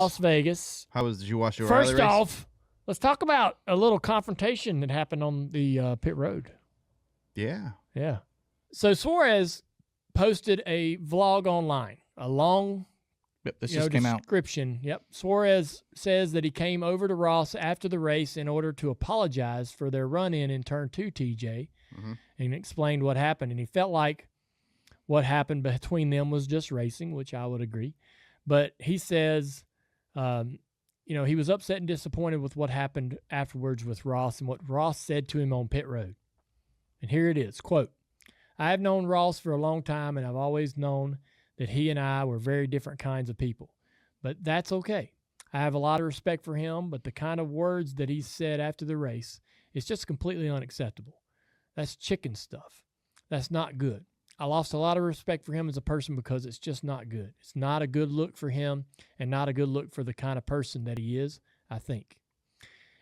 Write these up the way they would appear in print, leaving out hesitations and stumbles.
Las Vegas. Did you watch the First race? off, let's talk about a little confrontation that happened on the pit road. Yeah. Yeah. So Suarez posted a vlog online, a long This just came out. description. Yep. Suarez says that he came over to Ross after the race in order to apologize for their run-in turn 2, TJ, and explained what happened. And he felt like what happened between them was just racing, which I would agree. But he says, he was upset and disappointed with what happened afterwards with Ross and what Ross said to him on pit road. And here it is, quote, "I have known Ross for a long time, and I've always known that he and I were very different kinds of people. But that's okay. I have a lot of respect for him, but the kind of words that he said after the race is just completely unacceptable. That's chicken stuff. That's not good. I lost a lot of respect for him as a person because it's just not good. It's not a good look for him and not a good look for the kind of person that he is, I think."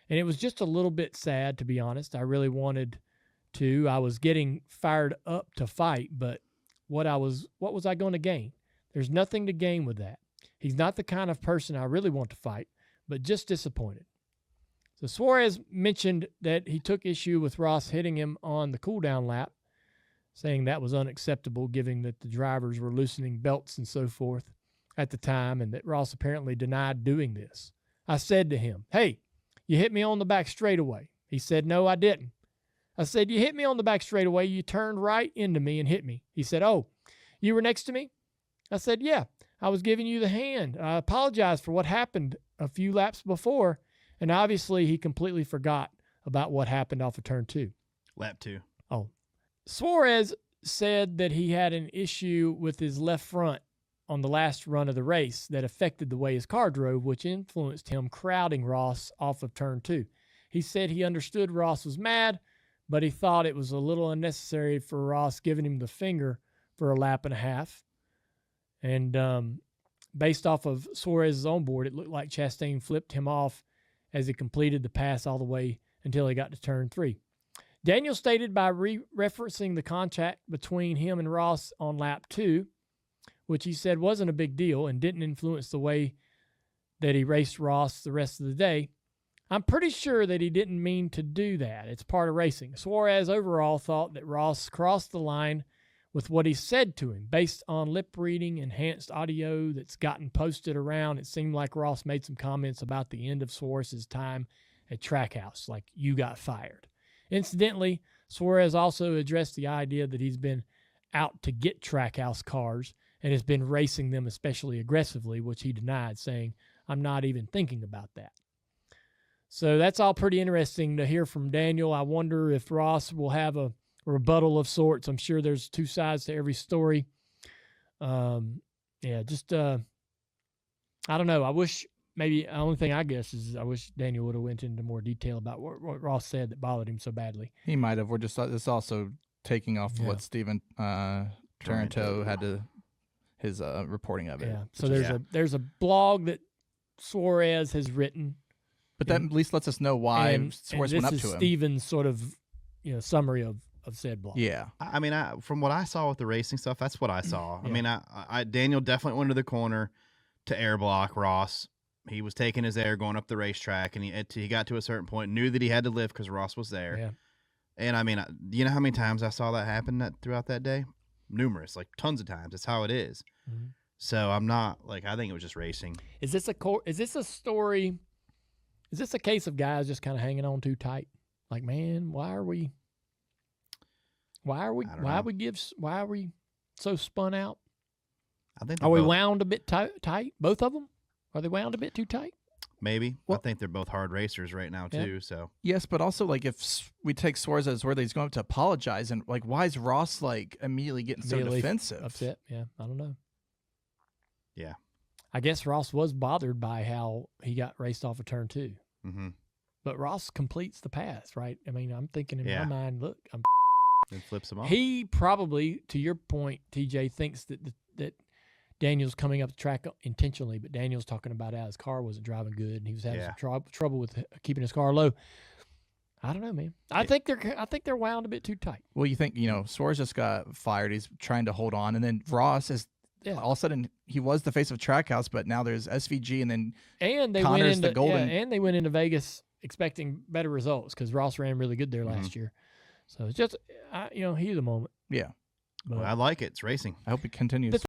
And it was just a little bit sad, to be honest. I really wanted to. I was getting fired up to fight, but what was I going to gain? There's nothing to gain with that. He's not the kind of person I really want to fight, but just disappointed. So Suarez mentioned that he took issue with Ross hitting him on the cool-down lap, saying that was unacceptable given that the drivers were loosening belts and so forth at the time, and that Ross apparently denied doing this. I said to him, "Hey, you hit me on the back straightaway." He said, "No, I didn't." I said, "You hit me on the back straightaway. You turned right into me and hit me." He said, "Oh, you were next to me?" I said, "Yeah, I was giving you the hand. I apologized for what happened a few laps before." And obviously he completely forgot about what happened off of turn 2. Lap 2. Oh. Suarez said that he had an issue with his left front on the last run of the race that affected the way his car drove, which influenced him crowding Ross off of turn 2. He said he understood Ross was mad, but he thought it was a little unnecessary for Ross giving him the finger for a lap and a half. And based off of Suarez's own board, it looked like Chastain flipped him off as he completed the pass all the way until he got to turn 3. Daniel stated by referencing the contact between him and Ross on lap 2, which he said wasn't a big deal and didn't influence the way that he raced Ross the rest of the day. I'm pretty sure that he didn't mean to do that. It's part of racing. Suarez overall thought that Ross crossed the line with what he said to him. Based on lip reading, enhanced audio that's gotten posted around, it seemed like Ross made some comments about the end of Suarez's time at Trackhouse, like "you got fired." Incidentally, Suarez also addressed the idea that he's been out to get Trackhouse cars and has been racing them especially aggressively, which he denied, saying, "I'm not even thinking about that." So that's all pretty interesting to hear from Daniel. I wonder if Ross will have a rebuttal of sorts. I'm sure there's two sides to every story. I don't know. I wish maybe the only thing I guess is I wish Daniel would have went into more detail about what Ross said that bothered him so badly. He might have. We're just this also taking off what Steven Taranto had to his reporting of it. Yeah. So there's a blog that Suarez has written, but that at least lets us know why Suarez went up to him. This is Steven's sort of summary of said blog. Yeah. I mean, from what I saw with the racing stuff, that's what I saw. Yeah. I mean, Daniel definitely went to the corner to air block Ross. He was taking his air going up the racetrack, and he got to a certain point, knew that he had to lift because Ross was there. Yeah. And I mean, you know how many times I saw that happen throughout that day? Numerous, like tons of times. It's how it is. Mm-hmm. So I'm not I think it was just racing. Is this a story? Is this a case of guys just kind of hanging on too tight? Like, man, why are we so spun out? I think are we wound a bit tight? Both of them? Are they wound a bit too tight? Maybe. Well, I think they're both hard racers right now too. Yeah. So yes, but also if we take Suarez as where he's going up to apologize, and why is Ross immediately getting so defensive? Upset? Yeah, I don't know. Yeah, I guess Ross was bothered by how he got raced off of turn 2. Mm-hmm. But Ross completes the pass, right? I mean, I'm thinking in my mind, look, and flips him off. He probably, to your point, TJ, thinks that Daniel's coming up the track intentionally, but Daniel's talking about how his car wasn't driving good and he was having some trouble with keeping his car low. I don't know, man. I think they're wound a bit too tight. Well, you think Suarez just got fired. He's trying to hold on, and then Ross is all of a sudden he was the face of Trackhouse, but now there's SVG and they Connor's went into the golden. and they went into Vegas expecting better results because Ross ran really good there last year. So it's just heat of the moment. Yeah. Well, I like it. It's racing. I hope it continues.